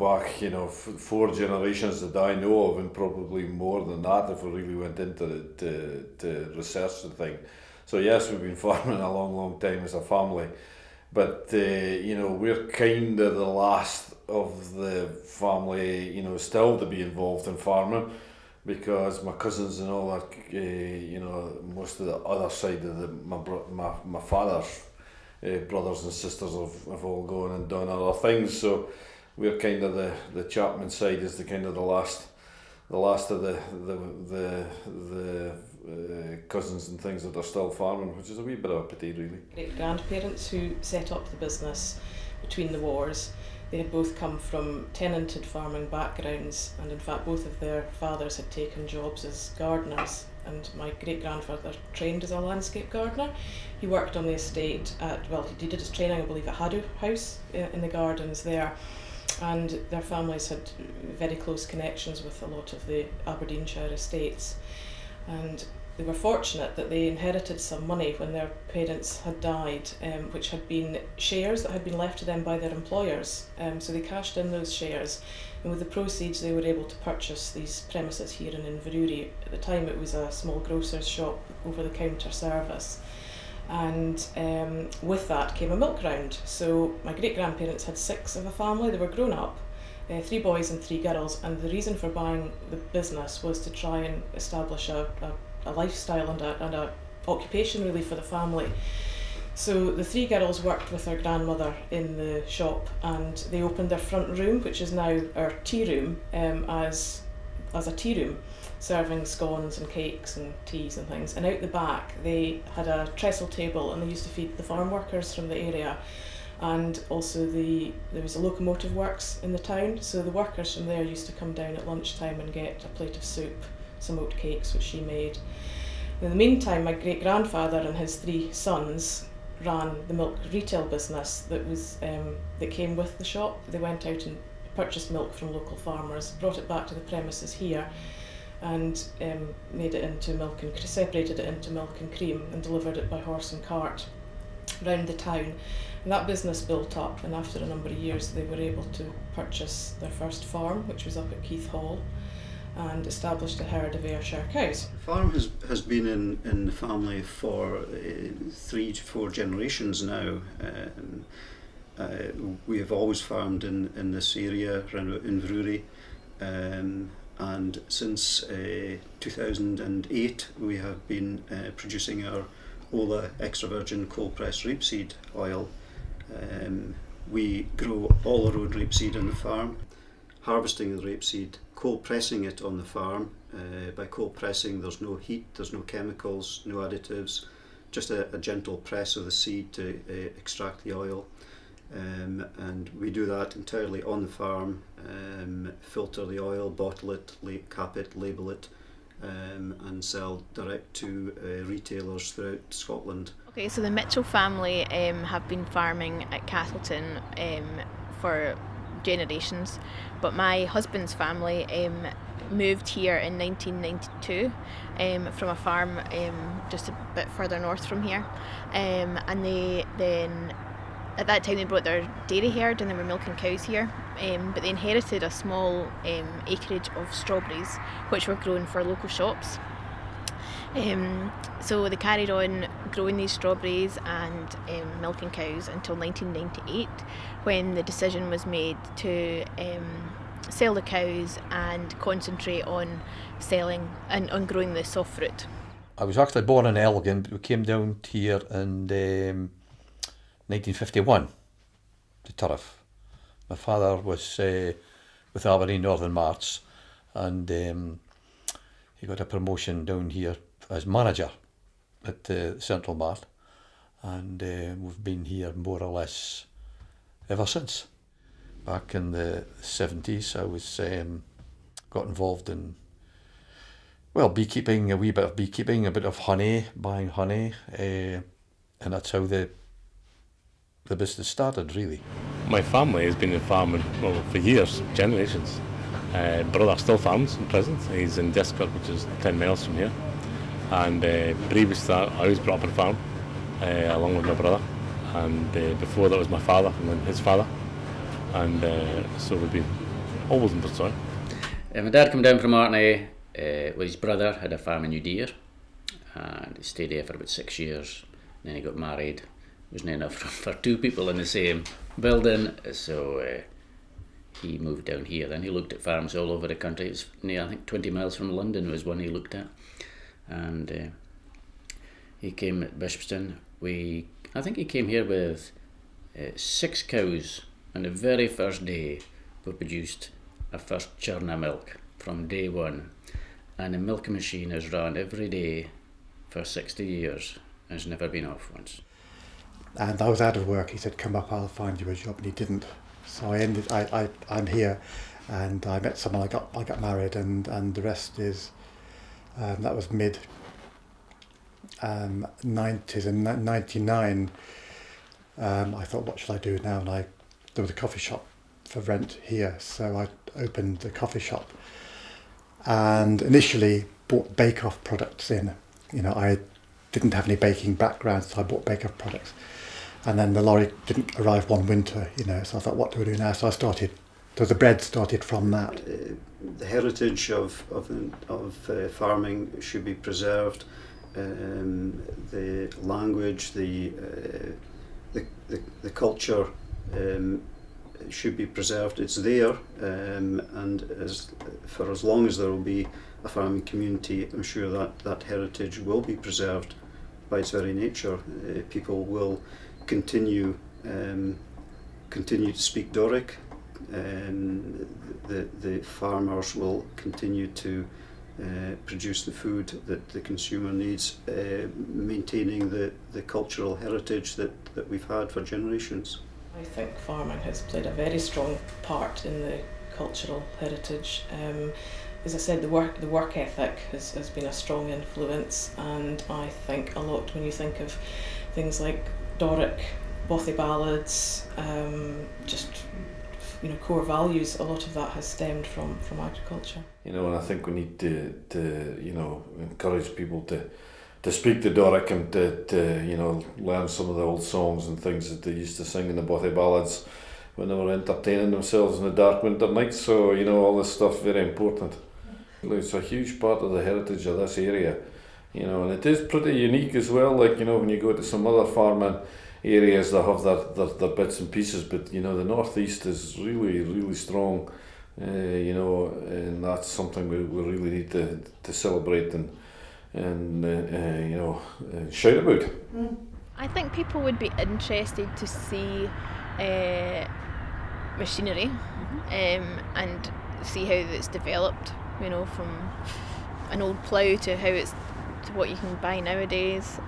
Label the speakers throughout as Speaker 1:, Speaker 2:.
Speaker 1: back, 4 generations that I know of, and probably more than that if we really went into to research the thing. So yes, we've been farming a long, long time as a family, but we're kind of the last of the family, still to be involved in farming, because my cousins and all that, most of the other side of my father's brothers and sisters have all gone and done other things. So we're kind of the Chapman side is the kind of the last of the cousins and things that are still farming, which is a wee bit of a pity, really.
Speaker 2: Great grandparents who set up the business between the wars, they had both come from tenanted farming backgrounds, and in fact both of their fathers had taken jobs as gardeners, and my great grandfather trained as a landscape gardener. He worked on the estate he did his training, I believe, at Haddow House in the gardens there. And their families had very close connections with a lot of the Aberdeenshire estates, and they were fortunate that they inherited some money when their parents had died, which had been shares that had been left to them by their employers. So they cashed in those shares, and with the proceeds they were able to purchase these premises here in Inverurie. At the time it was a small grocer's shop, over-the-counter service. And with that came a milk round. So my great-grandparents had 6 of a family. They were grown up, 3 boys and 3 girls, and the reason for buying the business was to try and establish a lifestyle and a occupation really for the family. So the 3 girls worked with their grandmother in the shop, and they opened their front room, which is now our tea room, as a tea room, serving scones and cakes and teas and things. And out the back they had a trestle table, and they used to feed the farm workers from the area. And also there was a locomotive works in the town, so the workers from there used to come down at lunchtime and get a plate of soup, some oat cakes which she made. In the meantime, my great grandfather and his 3 sons ran the milk retail business that came with the shop. They went out and purchased milk from local farmers, brought it back to the premises here, and made it into milk and separated it into milk and cream and delivered it by horse and cart round the town. And that business built up, and after a number of years they were able to purchase their first farm, which was up at Keith Hall, and established a herd of Ayrshire cows.
Speaker 3: The farm has been in the family for 3 to 4 generations now. We have always farmed in this area around Inverurie, and since 2008 we have been producing our Ola extra virgin cold pressed rapeseed oil. We grow all our own rapeseed on the farm, harvesting the rapeseed, cold pressing it on the farm. By cold pressing there's no heat, there's no chemicals, no additives, just a gentle press of the seed to extract the oil. And we do that entirely on the farm, filter the oil, bottle it, cap it, label it, and sell direct to retailers throughout Scotland.
Speaker 4: Okay, so the Mitchell family have been farming at Castleton for generations, but my husband's family moved here in 1992 from a farm just a bit further north from here, and they then at that time they brought their dairy herd and they were milking cows here, but they inherited a small acreage of strawberries which were grown for local shops. So they carried on growing these strawberries and milking cows until 1998, when the decision was made to sell the cows and concentrate on selling and on growing the soft fruit.
Speaker 5: I was actually born in Elgin, but we came down here in 1951 to Turriff. My father was with Aberdeen Northern Marts, and he got a promotion down here as manager at Central Mart, and we've been here more or less ever since. Back in the 70s I was got involved in beekeeping, a wee bit of beekeeping, a bit of honey, buying honey, and that's how the business started, really.
Speaker 6: My family has been in farming for years, generations. Brother still farms in present. He's in Discord, which is 10 miles from here. And previous to that, I was brought up on a farm along with my brother. And before that was my father and then his father. And so we've been always in Fitzroy.
Speaker 7: My dad came down from Orkney with his brother, had a farm in Udeer, and he stayed there for about 6 years. Then he got married. It was not enough for two people in the same building, so he moved down here. Then he looked at farms all over the country. It was near, I think 20 miles from London was one he looked at. And he came at Bishopston. I think he came here with 6 cows, and the very first day we produced our first churn of milk from day one. And the milking machine has run every day for 60 years and has never been off once.
Speaker 8: And I was out of work. He said, "Come up, I'll find you a job," and he didn't. So I'm here, and I met someone. I got married, and the rest is that was mid 90s. And 99, I thought, what should I do now? And there was a coffee shop for rent here, so I opened the coffee shop, and initially bought bake-off products in. I didn't have any baking background, so I bought bake-off products. And then the lorry didn't arrive one winter, so I thought, what do we do now? So the bread started from that.
Speaker 3: The heritage of farming should be preserved. The language, the culture should be preserved. It's there, and for as long as there will be a farming community, I'm sure that heritage will be preserved by its very nature. People will continue to speak Doric, and the farmers will continue to produce the food that the consumer needs, maintaining the cultural heritage that we've had for generations.
Speaker 2: I think farming has played a very strong part in the cultural heritage. As I said, the work ethic has been a strong influence, and I think a lot when you think of things like Doric, bothy ballads, just core values, a lot of that has stemmed from agriculture.
Speaker 1: And I think we need to encourage people to speak the Doric and to learn some of the old songs and things that they used to sing in the bothy ballads when they were entertaining themselves in the dark winter nights. So all this stuff very important. It's a huge part of the heritage of this area, and it is pretty unique as well. Like when you go to some other farming areas that have their bits and pieces, but the northeast is really, really strong, and that's something we really need to celebrate and shout about.
Speaker 4: I think people would be interested to see machinery and see how it's developed, from an old plough to what you can buy nowadays.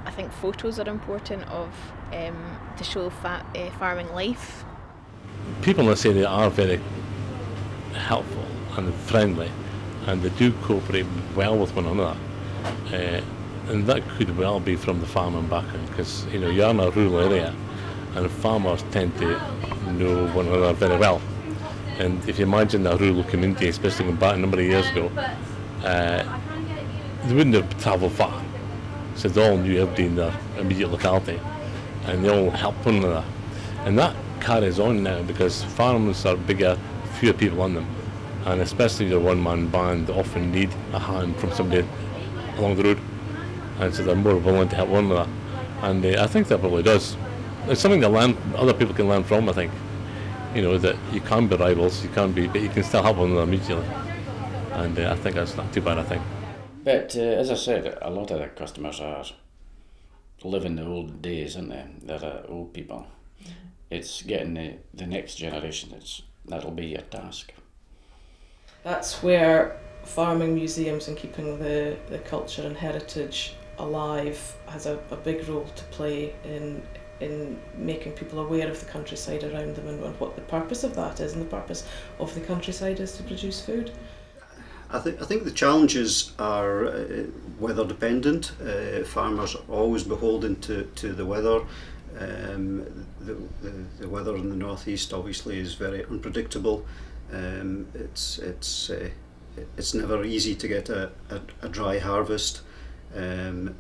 Speaker 4: I think photos are important to show farming life.
Speaker 6: People in this area are very helpful and friendly, and they do cooperate well with one another. And that could well be from the farming background, because you're in a rural area and farmers tend to know one another very well. And if you imagine a rural community, especially going back a number of years ago, they wouldn't have travelled far. So they all knew everybody in their immediate locality, and they all helped one another. And that carries on now, because farms are bigger, fewer people on them, and especially your one-man band often need a hand from somebody along the road, and so they're more willing to help one another. And I think that probably does. It's something that other people can learn from, I think. That you can be rivals, but you can still help one another immediately. And I think that's not too bad, I think.
Speaker 7: But as I said, a lot of the customers live in the old days, aren't they? They're old people. It's getting the next generation, that'll be your task.
Speaker 2: That's where farming museums and keeping the culture and heritage alive has a big role to play in making people aware of the countryside around them and what the purpose of that is, and the purpose of the countryside is to produce food.
Speaker 3: I think the challenges are weather dependent. Farmers are always beholden to the weather. The weather in the northeast obviously is very unpredictable. It's never easy to get a dry harvest.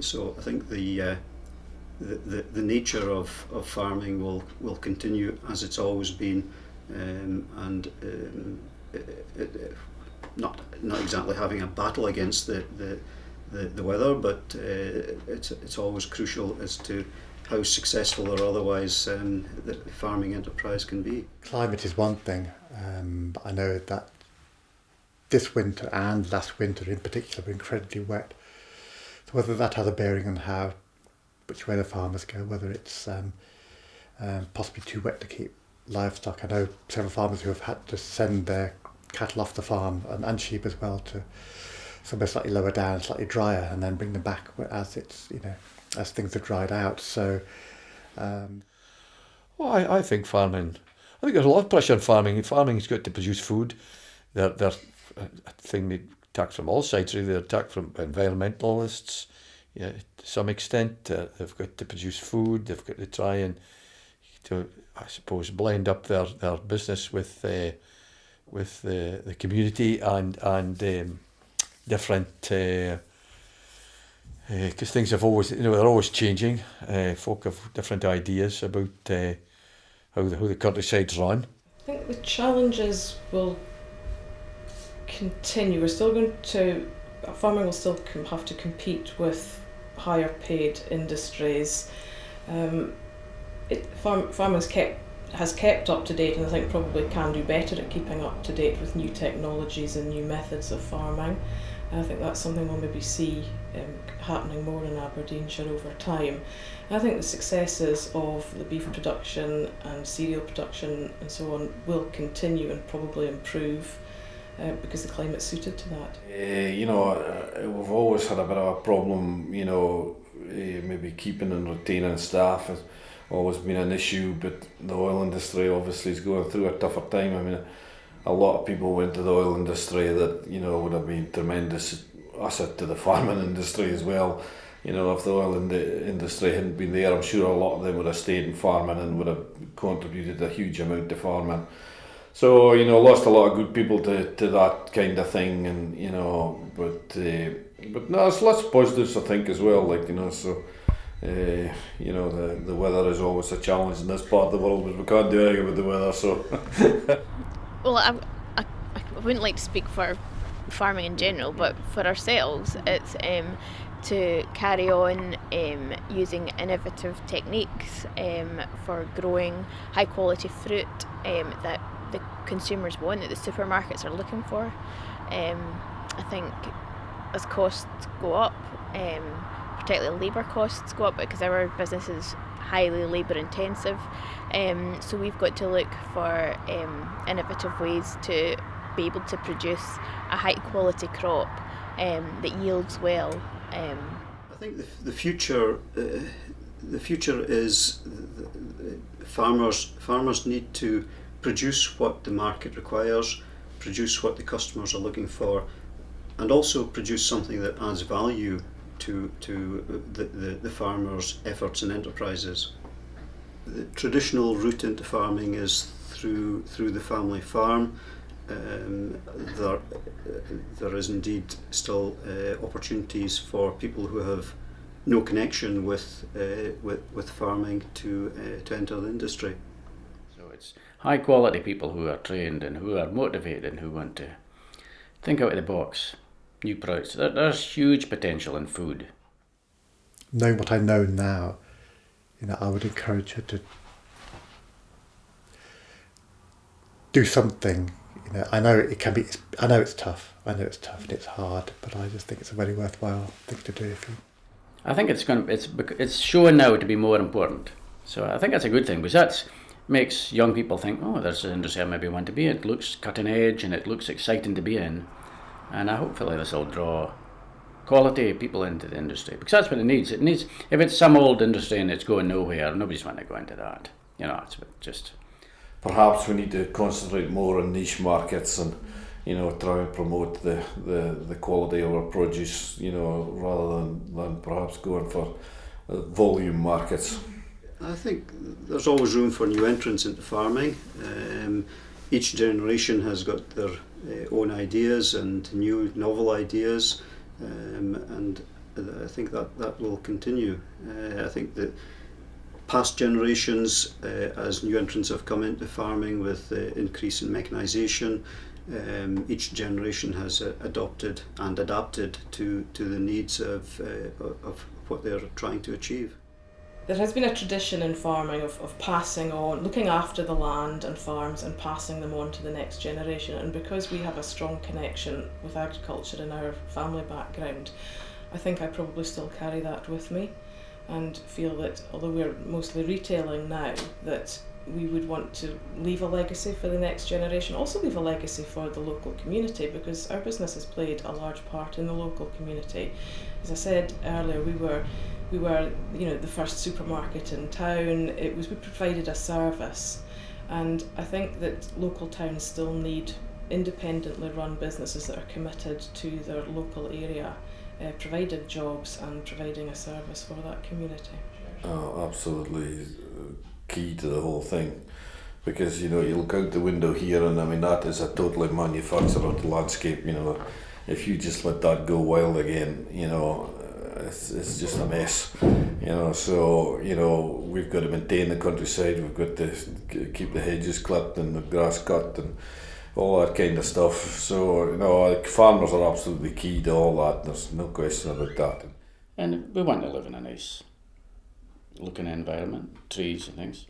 Speaker 3: So I think the the nature of farming will continue as it's always been, not exactly having a battle against the weather, but it's always crucial as to how successful or otherwise the farming enterprise can be.
Speaker 8: Climate is one thing, but I know that this winter and last winter in particular were incredibly wet. So whether that has a bearing on which way the farmers go, whether it's possibly too wet to keep livestock. I know several farmers who have had to send their cattle off the farm and sheep as well to somewhere slightly lower down, slightly drier, and then bring them back as as things have dried out. So,
Speaker 5: Well, I think farming. I think there's a lot of pressure on farming. Farming's got to produce food. They're I think they attack from all sides. Really, they're attacked from environmentalists. Yeah, to some extent, they've got to produce food. They've got to try and I suppose, blend up their business with the community and different. Because things have always, they're always changing. Folk have different ideas about how the countryside's run.
Speaker 2: I think the challenges will continue. Farming will still have to compete with higher paid industries. Farming has kept up to date, and I think probably can do better at keeping up to date with new technologies and new methods of farming. And I think that's something we'll maybe see happening more in Aberdeenshire over time. And I think the successes of the beef production and cereal production and so on will continue and probably improve because the climate's suited to that.
Speaker 1: We've always had a bit of a problem, maybe keeping and retaining staff has always been an issue, but the oil industry obviously is going through a tougher time. I mean, a lot of people went to the oil industry that, would have been tremendous asset to the farming industry as well. If the oil industry hadn't been there, I'm sure a lot of them would have stayed in farming and would have contributed a huge amount to farming. So, lost a lot of good people to that kind of thing, and, but no, there's lots of positives, I think, as well, so, the weather is always a challenge in this part of the world, but we can't do anything with the weather, so.
Speaker 4: Well, I wouldn't like to speak for farming in general, but for ourselves, it's to carry on using innovative techniques for growing high quality fruit that the consumers want, that the supermarkets are looking for. I think as costs go up, particularly labour costs go up because our business is highly labour intensive, so we've got to look for innovative ways to be able to produce a high quality crop that yields well.
Speaker 3: I think the future is farmers need to produce what the market requires, produce what the customers are looking for, and also produce something that adds value to the farmers' efforts and enterprises. The traditional route into farming is through the family farm. There is indeed still opportunities for people who have no connection with farming to enter the industry.
Speaker 7: So it's high quality people who are trained and who are motivated and who want to think out of the box, new products. There's huge potential in food.
Speaker 8: Knowing what I know now, I would encourage her to do something. I know it can be. I know it's tough. and it's hard, but I just think it's a very worthwhile thing to do.
Speaker 7: I think it's showing now to be more important. So I think that's a good thing, because that makes young people think, oh, there's an industry I maybe want to be in. It looks cutting edge and it looks exciting to be in, and hopefully this will draw quality people into the industry, because that's what it needs. It needs, if it's some old industry and it's going nowhere, nobody's want to go into that. It's just.
Speaker 1: Perhaps we need to concentrate more on niche markets and, try and promote the quality of our produce, rather than perhaps going for volume markets.
Speaker 3: I think there's always room for new entrants into farming. Each generation has got their own ideas and new novel ideas, and I think that will continue. I think that past generations, as new entrants have come into farming with the increase in mechanisation, each generation has adopted and adapted to the needs of what they're trying to achieve.
Speaker 2: There has been a tradition in farming of passing on, looking after the land and farms and passing them on to the next generation. And because we have a strong connection with agriculture in our family background, I think I probably still carry that with me and feel that although we're mostly retailing now, that we would want to leave a legacy for the next generation, also leave a legacy for the local community, because our business has played a large part in the local community. As I said earlier, we were the first supermarket in town. We provided a service, and I think that local towns still need independently run businesses that are committed to their local area, providing jobs and providing a service for that community.
Speaker 1: Oh, absolutely key to the whole thing, because you look out the window here, and I mean that is a totally manufactured landscape. If you just let that go wild again, it's just a mess. So we've got to maintain the countryside. We've got to keep the hedges clipped and the grass cut and all that kind of stuff. So farmers are absolutely key to all that. There's no question about that.
Speaker 7: And we want to live in a nice looking environment, trees and things.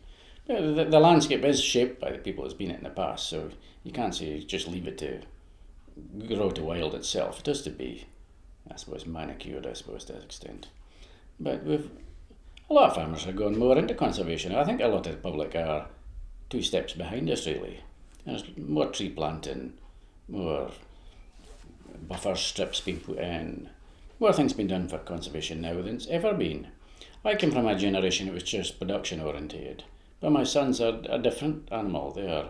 Speaker 7: The landscape is shaped by the people that's been it in the past, so you can't say just leave it to grow to wild itself. It has to be, I suppose, manicured, to that extent. But a lot of farmers are going more into conservation. I think a lot of the public are 2 steps behind us, really. There's more tree planting, more buffer strips being put in, more things being done for conservation now than it's ever been. I came from a generation that was just production orientated, but my sons are a different animal. They are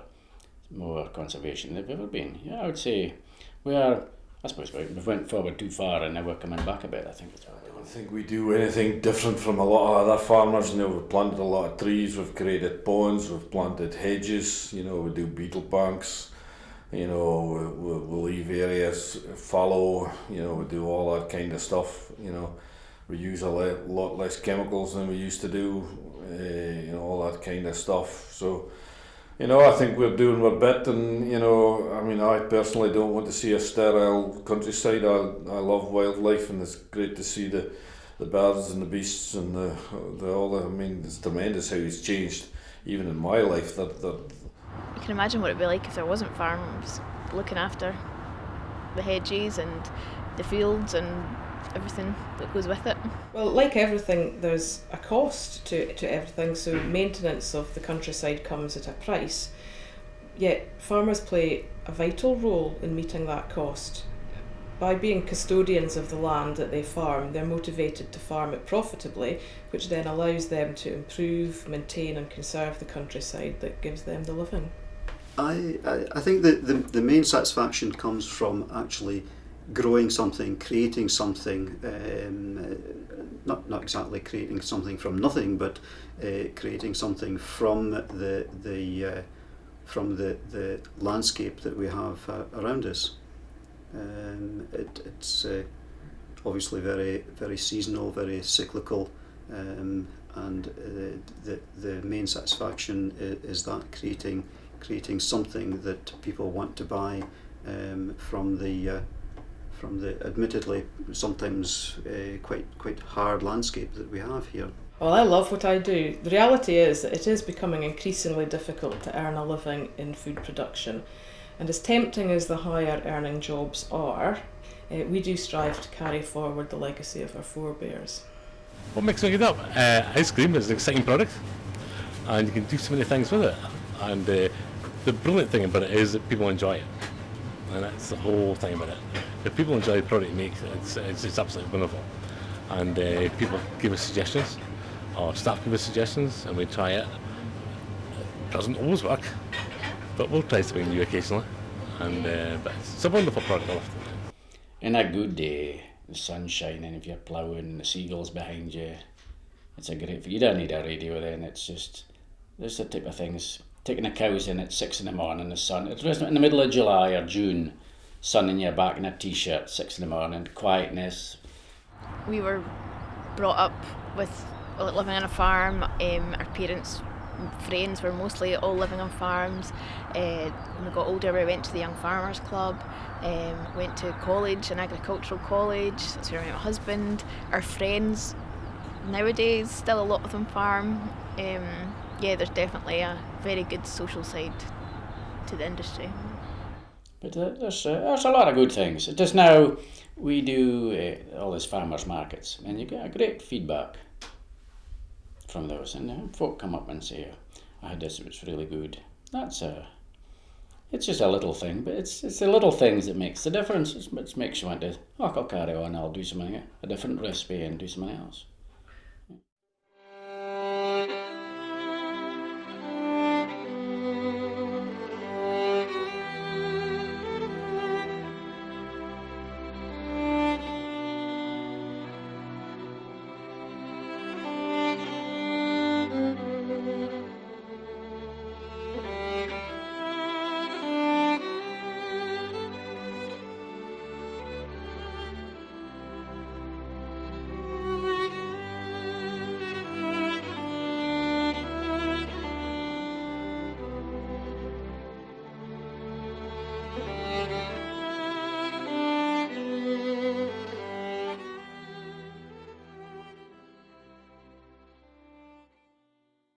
Speaker 7: more conservation than they've ever been. Yeah, I would say I suppose we've went forward too far and now we're coming back a bit, I think.
Speaker 1: I don't think we do anything different from a lot of other farmers. We've planted a lot of trees, we've created ponds, we've planted hedges, we do beetle banks, we'll leave areas fallow, we do all that kind of stuff, We use a lot less chemicals than we used to do, all that kind of stuff. So, I think we're doing our bit, and I personally don't want to see a sterile countryside. I love wildlife, and it's great to see the birds and the beasts and it's tremendous how it's changed, even in my life. That
Speaker 4: You can imagine what it'd be like if there wasn't farms looking after the hedges and the fields and everything that goes with it.
Speaker 2: Well, like everything, there's a cost to everything, so maintenance of the countryside comes at a price. Yet farmers play a vital role in meeting that cost. By being custodians of the land that they farm, they're motivated to farm it profitably, which then allows them to improve, maintain and conserve the countryside that gives them the living.
Speaker 3: I think that the main satisfaction comes from actually growing something, creating something, not exactly creating something from nothing, but creating something from the landscape that we have around us. It's obviously very, very seasonal, very cyclical, and the main satisfaction is that creating something that people want to buy from the admittedly sometimes quite hard landscape that we have here.
Speaker 2: Well, I love what I do. The reality is that it is becoming increasingly difficult to earn a living in food production, and as tempting as the higher earning jobs are, we do strive to carry forward the legacy of our forebears.
Speaker 6: What makes me get up? Ice cream is an exciting product, and you can do so many things with it, and the brilliant thing about it is that people enjoy it. And that's the whole thing about it. If people enjoy the product you make, it's absolutely wonderful. And people give us suggestions, or staff give us suggestions, and we try it. It doesn't always work, but we'll try something new occasionally. And but it's a wonderful product. I love it.
Speaker 7: In a good day, the sun's shining, if you're ploughing, the seagulls behind you, it's a great. You don't need a radio then. It's just there's the type of things. Taking the cows in at 6 a.m, the sun. It's in the middle of July or June, sun in your back in a t-shirt, 6 a.m, quietness,
Speaker 4: We were brought up with living on a farm. Our parents' friends were mostly all living on farms. When we got older, we went to the Young Farmers Club, went to college, an agricultural college. That's where I met my husband. Our friends nowadays, still a lot of them farm. Yeah, there's definitely a very good social side to the industry.
Speaker 7: But there's a lot of good things. Just now we do all these farmers markets, and you get a great feedback from those, and folk come up and say, "I had this; it was really good." It's just a little thing, but it's the little things that makes the difference. It makes you want to, I'll carry on. I'll do something, a different recipe, and do something else.